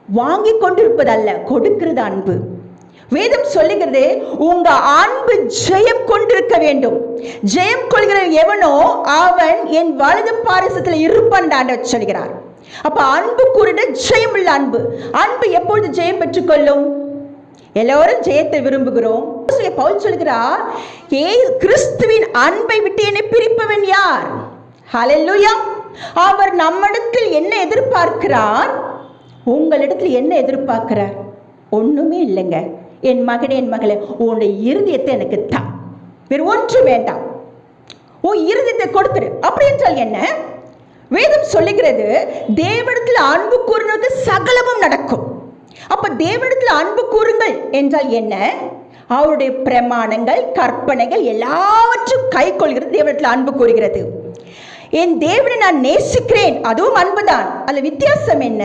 வாங்கி கொண்டிருப்பதல்ல, கொடுக்கிறது அன்பு. வேதம் சொல்லுகிறது, உங்க அன்பு ஜெயம் கொண்டிருக்க வேண்டும். ஜெயம் கொள்கிற எவனோ அவன் என் வலது பாரிசத்தில் இருப்பான் ஆண்டவர் சொல்கிறார். அப்ப அன்பு கூறின ஜெயம் உள்ள அன்பு. அன்பு எப்பொழுது ஜெயம் பெற்றுக்கொள்ளும்? எல்லோரும் ஜெயத்தை விரும்புகிறோம். பவுல் சொல்கிறார், கிறிஸ்துவின் அன்பை விட்டு என்னை பிரிப்பவன் யார்? ஹல்லேலூயா. அவர் நம்மிடத்தில் என்ன எதிர்பார்க்கிறார்? உங்களிடத்தில் என்ன எதிர்பார்க்கிறார்? ஒண்ணுமே இல்லைங்க. என் மகனே, என் மகளே, உன்னுடைய இருதயத்தை எனக்கு தா, வேறு ஒன்று வேண்டாம். உன் இருதயத்தை கொடுத்துரு. அப்படி என்றால் என்ன? வேதம் சொல்லுகிறது, தேவனிடத்தில் அன்பு கூறுவது சகலமும் நடக்கும். அப்ப தேவனிடத்தில் அன்பு கூறுங்கள் என்றால் என்ன? அவருடைய பிரமாணங்கள், கற்பனைகள் எல்லாவற்றும் கை கொள்கிறது. தேவனிடத்தில் அன்பு கூறுகிறது. என் தேவனை நான் நேசிக்கிறேன், அதுவும் அன்புதான். அதுல வித்தியாசம் என்ன?